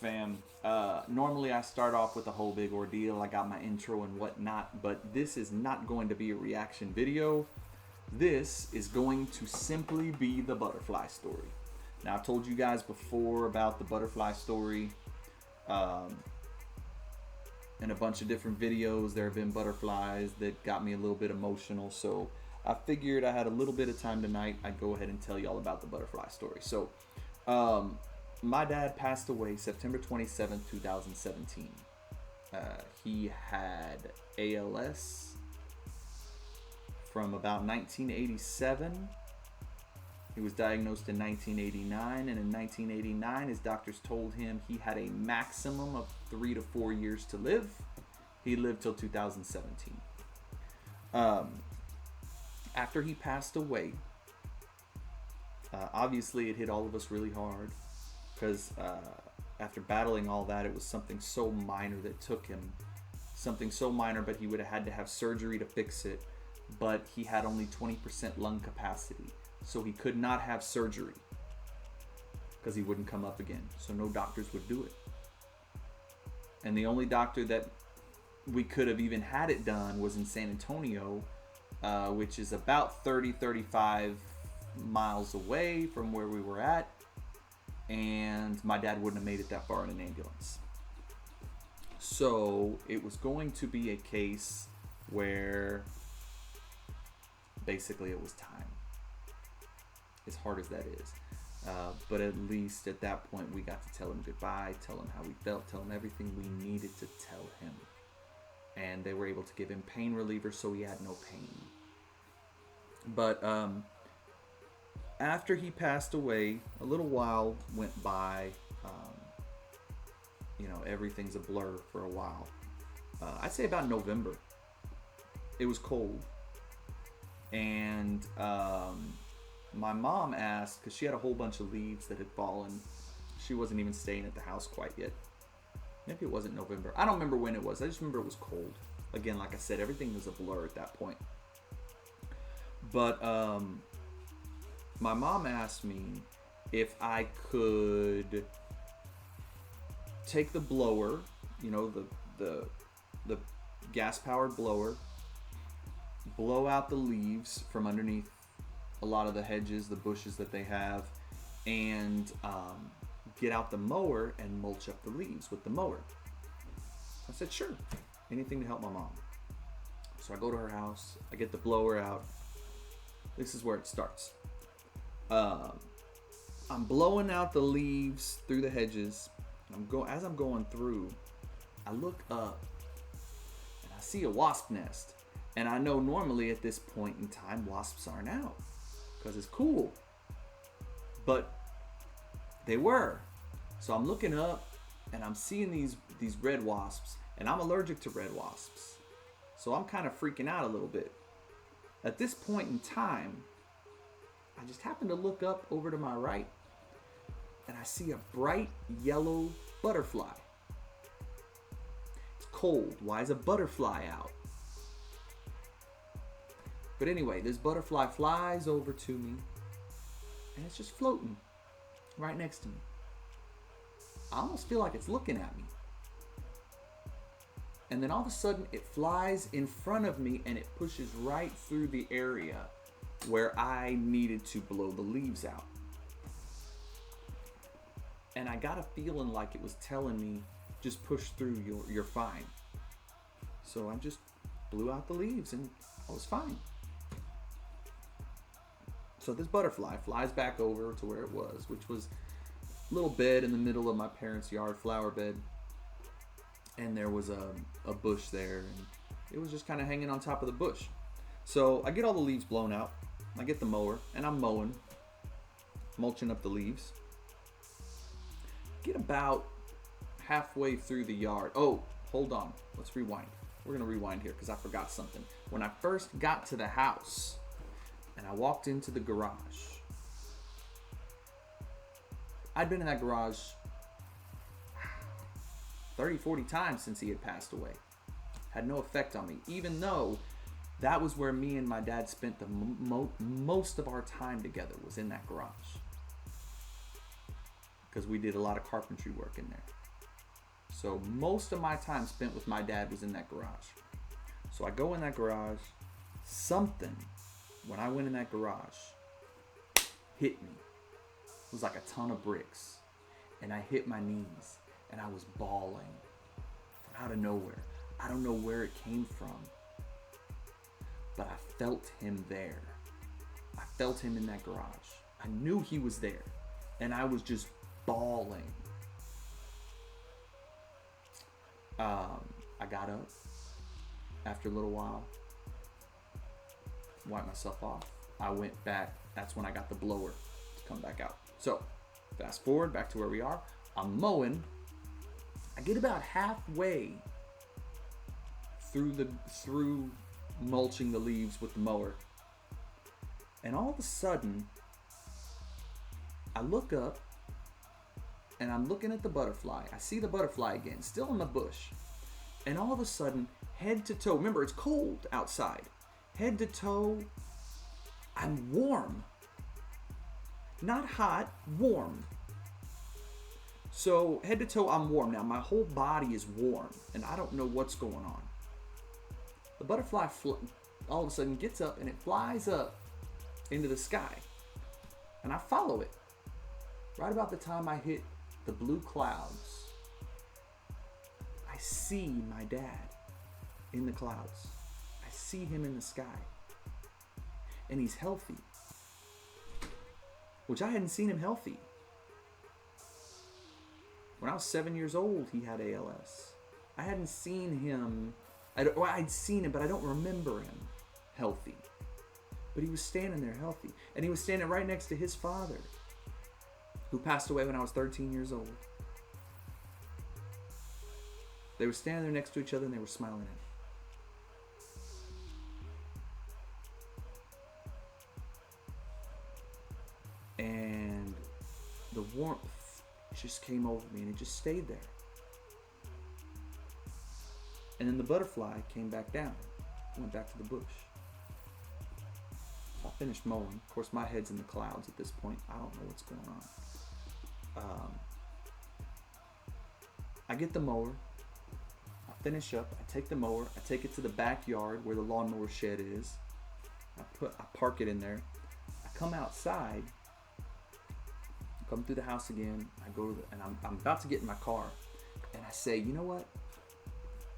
fam. Normally I start off with a whole big ordeal. I got my intro and whatnot, but this is not going to be a reaction video. This is going to simply be the butterfly story. Now, I've told you guys before about the butterfly story in a bunch of different videos. There have been butterflies that got me a little bit emotional, so I figured I had a little bit of time tonight. I'd go ahead and tell you all about the butterfly story. So, my dad passed away September 27th, 2017. He had ALS from about 1987. He was diagnosed in 1989, and in 1989, his doctors told him he had a maximum of 3 to 4 years to live. He lived till 2017. After he passed away, obviously it hit all of us really hard, because after battling all that, it was something so minor that took him. Something so minor, but he would have had to have surgery to fix it. But he had only 20% lung capacity, so he could not have surgery because he wouldn't come up again. So no doctors would do it. And the only doctor that we could have even had it done was in San Antonio, which is about 35 miles away from where we were at. And my dad wouldn't have made it that far in an ambulance. So it was going to be a case where basically it was time, as hard as that is. But at least at that point we got to tell him goodbye, tell him how we felt, tell him everything we needed to tell him. And they were able to give him pain relievers, so he had no pain. But after he passed away, a little while went by. Everything's a blur for a while. I'd say about November. It was cold. And my mom asked, because she had a whole bunch of leaves that had fallen. She wasn't even staying at the house quite yet. Maybe it wasn't November. I don't remember when it was. I just remember it was cold. Again, like I said, everything was a blur at that point. But my mom asked me if I could take the blower, the gas-powered blower, blow out the leaves from underneath a lot of the hedges, the bushes that they have, and get out the mower and mulch up the leaves with the mower. I said, sure, anything to help my mom. So I go to her house, I get the blower out. This is where it starts. I'm blowing out the leaves through the hedges. As I'm going through, I look up and I see a wasp nest. And I know normally at this point in time, wasps aren't out because it's cool. But they were. So I'm looking up and I'm seeing these red wasps. And I'm allergic to red wasps. So I'm kind of freaking out a little bit. At this point in time, I just happen to look up over to my right. And I see a bright yellow butterfly. It's cold. Why is a butterfly out? But anyway, this butterfly flies over to me, and it's just floating right next to me. I almost feel like it's looking at me. And then all of a sudden, it flies in front of me, and it pushes right through the area where I needed to blow the leaves out. And I got a feeling like it was telling me, just push through, you're fine. So I just blew out the leaves, and I was fine. So this butterfly flies back over to where it was, which was a little bed in the middle of my parents' yard, flower bed. And there was a bush there, and it was just kind of hanging on top of the bush. So I get all the leaves blown out. I get the mower, and I'm mowing, mulching up the leaves. Get about halfway through the yard. Oh, hold on. Let's rewind. We're going to rewind here because I forgot something. When I first got to the house and I walked into the garage, I'd been in that garage 30, 40 times since he had passed away. Had no effect on me, even though that was where me and my dad spent the most of our time together, was in that garage. Because we did a lot of carpentry work in there. So most of my time spent with my dad was in that garage. So I go in that garage. Something, when I went in that garage, hit me. It was like a ton of bricks. And I hit my knees. And I was bawling. From out of nowhere. I don't know where it came from. But I felt him there. I felt him in that garage. I knew he was there. And I was just bawling. I got up after a little while, wiped myself off. I went back. That's when I got the blower to come back out. So fast forward back to where we are. I'm mowing. I get about halfway through mulching the leaves with the mower, and all of a sudden I look up and I'm looking at the butterfly. I see the butterfly again, still in the bush. And all of a sudden, head to toe, remember it's cold outside, head to toe, I'm warm. Not hot, warm. So head to toe, I'm warm. Now my whole body is warm and I don't know what's going on. The butterfly all of a sudden gets up and it flies up into the sky. And I follow it. Right about the time I hit the blue clouds, I see my dad in the clouds. I see him in the sky. And he's healthy. Which I hadn't seen him healthy. When I was 7 years old, he had ALS. I hadn't seen him. I'd seen him, but I don't remember him healthy. But he was standing there healthy. And he was standing right next to his father, who passed away when I was 13 years old. They were standing there next to each other and they were smiling at me. And the warmth just came over me and it just stayed there. And then the butterfly came back down, went back to the bush. So I finished mowing. Of course, my head's in the clouds at this point. I don't know what's going on. I get the mower. I finish up. I take the mower. I take it to the backyard where the lawnmower shed is. I park it in there. I come outside. Come through the house again. I go to and I'm about to get in my car, and I say, you know what?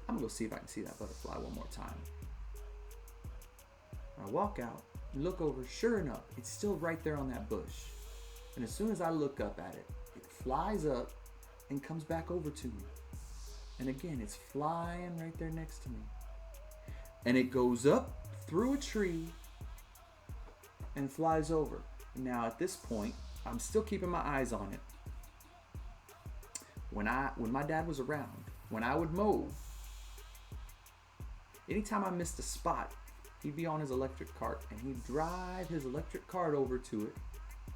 I'm gonna go see if I can see that butterfly one more time. And I walk out, look over. Sure enough, it's still right there on that bush. And as soon as I look up at it, it flies up and comes back over to me. And again, it's flying right there next to me. And it goes up through a tree and flies over. Now at this point, I'm still keeping my eyes on it. When my dad was around, when I would mow, anytime I missed a spot, he'd be on his electric cart and he'd drive his electric cart over to it,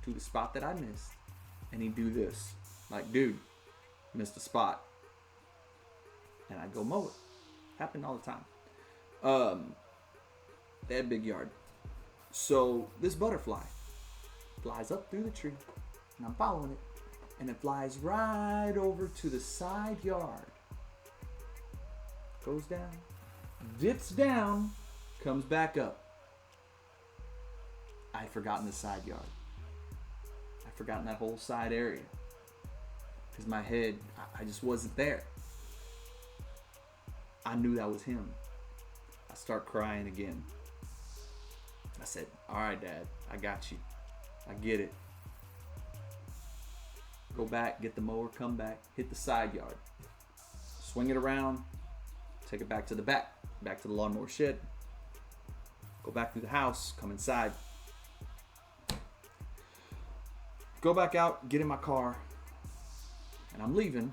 to the spot that I missed, and he'd do this. Like, dude, missed a spot. And I'd go mow it. Happened all the time. They had a big yard. So this butterfly flies up through the tree, and I'm following it, and it flies right over to the side yard. Goes down, dips down, comes back up. I had forgotten the side yard. I'd forgotten that whole side area. Because my head, I just wasn't there. I knew that was him. I start crying again. I said, all right, Dad, I got you. I get it. Go back, get the mower, come back, hit the side yard. Swing it around, take it back to the back to the lawnmower shed. Go back through the house, come inside. Go back out, get in my car, and I'm leaving,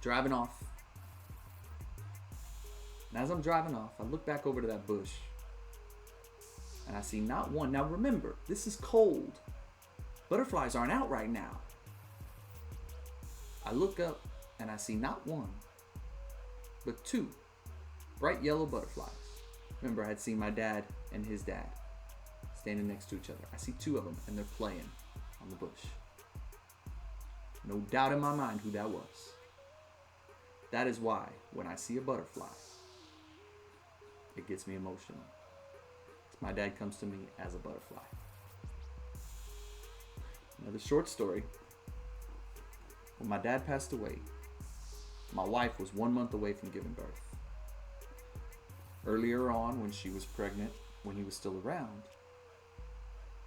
driving off. And as I'm driving off, I look back over to that bush, and I see not one. Now remember, this is cold. Butterflies aren't out right now. I look up, and I see not one, but two bright yellow butterflies. Remember, I had seen my dad and his dad standing next to each other. I see two of them, and they're playing on the bush. No doubt in my mind who that was. That is why when I see a butterfly, it gets me emotional. My dad comes to me as a butterfly. Another short story. When my dad passed away, my wife was 1 month away from giving birth. Earlier on, when she was pregnant, when he was still around,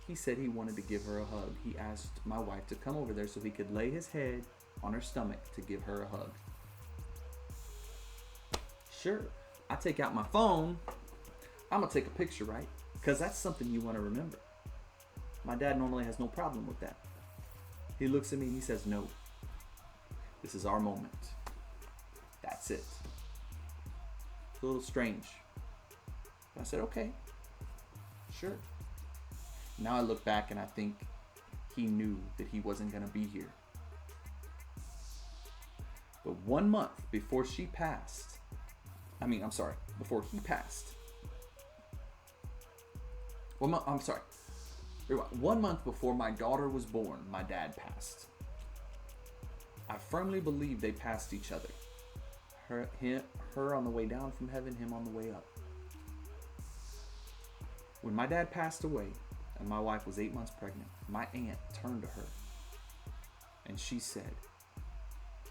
he said he wanted to give her a hug. He asked my wife to come over there so he could lay his head on her stomach to give her a hug. Sure, I take out my phone. I'm going to take a picture, right? Because that's something you want to remember. My dad normally has no problem with that. He looks at me and he says, no, this is our moment. That's it. It's a little strange. I said, okay, sure. Now I look back and I think he knew that he wasn't going to be here. But 1 month before she passed, before he passed. I'm sorry. 1 month before my daughter was born, my dad passed. I firmly believe they passed each other. Her on the way down from heaven, him on the way up. When my dad passed away and my wife was 8 months pregnant, my aunt turned to her and she said,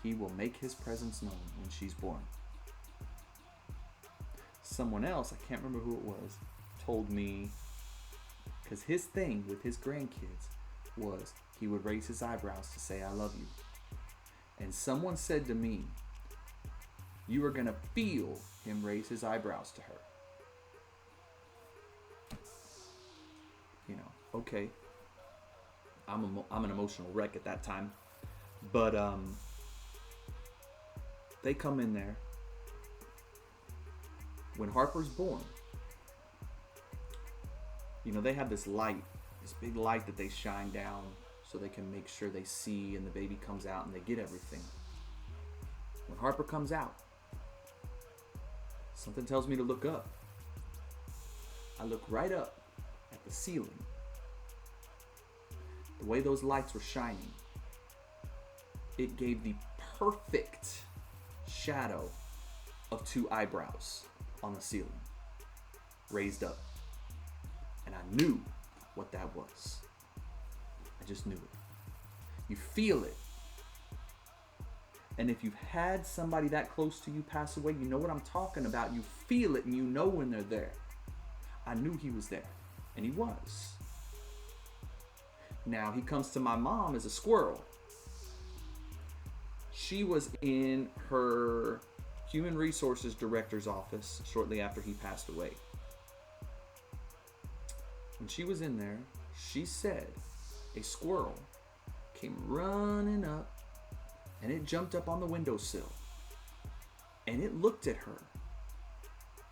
he will make his presence known when she's born. Someone else, I can't remember who it was, told me, because his thing with his grandkids was he would raise his eyebrows to say, I love you. And someone said to me, you are going to feel him raise his eyebrows to her. You know, okay. I'm an emotional wreck at that time. But they come in there. When Harper's born, you know, they have this light, this big light that they shine down so they can make sure they see and the baby comes out and they get everything. When Harper comes out, something tells me to look up. I look right up at the ceiling. The way those lights were shining, it gave the perfect shadow of two eyebrows on the ceiling, raised up. And I knew what that was. I just knew it. You feel it. And if you've had somebody that close to you pass away, you know what I'm talking about. You feel it and you know when they're there. I knew he was there, and he was. Now he comes to my mom as a squirrel. She was in her human resources director's office shortly after he passed away. When she was in there, she said a squirrel came running up and it jumped up on the windowsill and it looked at her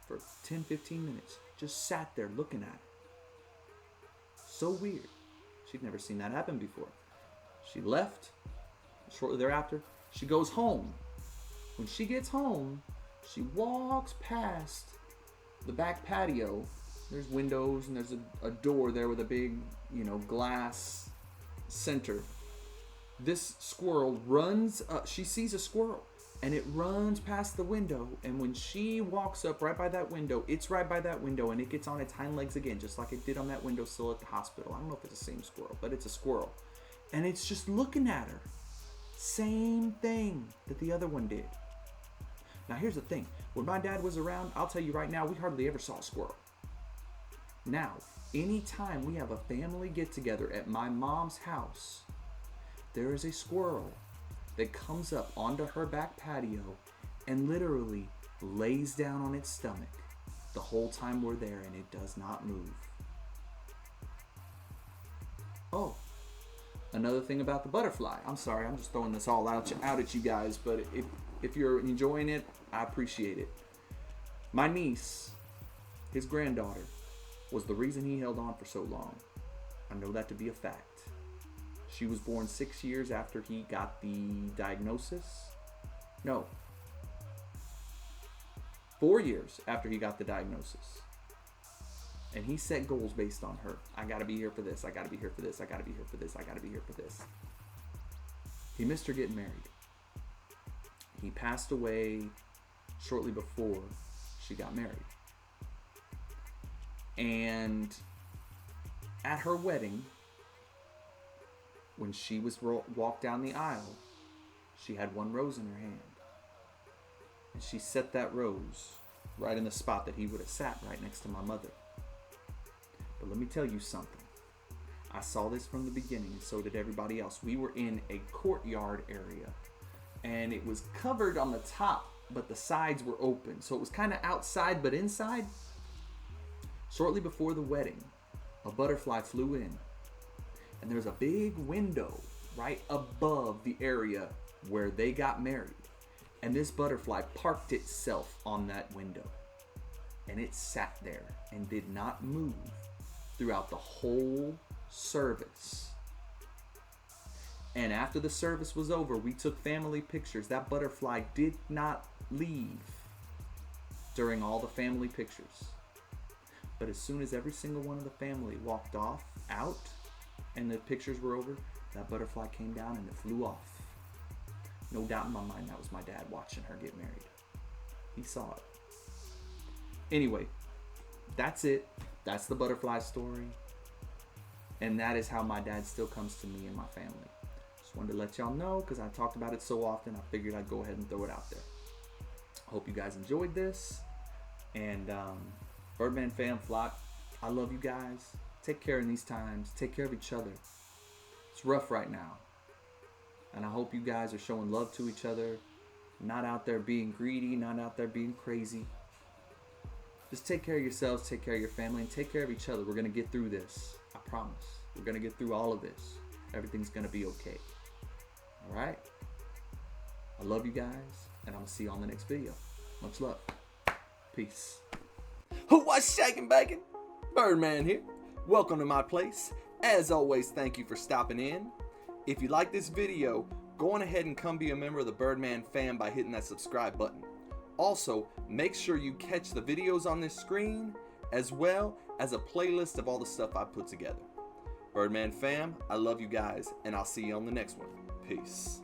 for 10-15 minutes, just sat there looking at her. So weird. She'd never seen that happen before. She left. Shortly thereafter, she goes home. When she gets home, she walks past the back patio. There's windows and there's a door there with a big, glass center. This squirrel runs up. She sees a squirrel and it runs past the window. And when she walks up right by that window, it's right by that window and it gets on its hind legs again, just like it did on that windowsill at the hospital. I don't know if it's the same squirrel, but it's a squirrel. And it's just looking at her. Same thing that the other one did. Now here's the thing. When my dad was around, I'll tell you right now, we hardly ever saw a squirrel. Now, anytime we have a family get-together at my mom's house, there is a squirrel that comes up onto her back patio and literally lays down on its stomach the whole time we're there, and it does not move. Oh, another thing about the butterfly. I'm sorry, I'm just throwing this all out at you guys, but if you're enjoying it, I appreciate it. My niece, his granddaughter, was the reason he held on for so long. I know that to be a fact. She was born 6 years after he got the diagnosis. No. 4 years after he got the diagnosis. And he set goals based on her. I gotta be here for this. I gotta be here for this. I gotta be here for this. I gotta be here for this. He missed her getting married. He passed away shortly before she got married. And at her wedding, when she was walked down the aisle, she had one rose in her hand. And she set that rose right in the spot that he would have sat right next to my mother. But let me tell you something. I saw this from the beginning, and so did everybody else. We were in a courtyard area, and it was covered on the top, but the sides were open. So it was kind of outside, but inside. Shortly before the wedding, a butterfly flew in, and there was a big window right above the area where they got married. And this butterfly parked itself on that window, and it sat there and did not move throughout the whole service. And after the service was over, we took family pictures. That butterfly did not leave during all the family pictures. But as soon as every single one of the family walked out, and the pictures were over, that butterfly came down and it flew off. No doubt in my mind, that was my dad watching her get married. He saw it. Anyway, that's it. That's the butterfly story. And that is how my dad still comes to me and my family. Just wanted to let y'all know, because I talked about it so often, I figured I'd go ahead and throw it out there. Hope you guys enjoyed this. And Birdman Fam flock, I love you guys. Take care in these times. Take care of each other. It's rough right now. And I hope you guys are showing love to each other. Not out there being greedy. Not out there being crazy. Just take care of yourselves. Take care of your family. And take care of each other. We're going to get through this. I promise. We're going to get through all of this. Everything's going to be okay. Alright? I love you guys. And I'm going to see you on the next video. Much love. Peace. What's shaking, bacon? Birdman here. Welcome to my place. As always, thank you for stopping in. If you like this video, go on ahead and come be a member of the Birdman Fam by hitting that subscribe button. Also, make sure you catch the videos on this screen, as well as a playlist of all the stuff I put together. Birdman Fam, I love you guys, and I'll see you on the next one. Peace.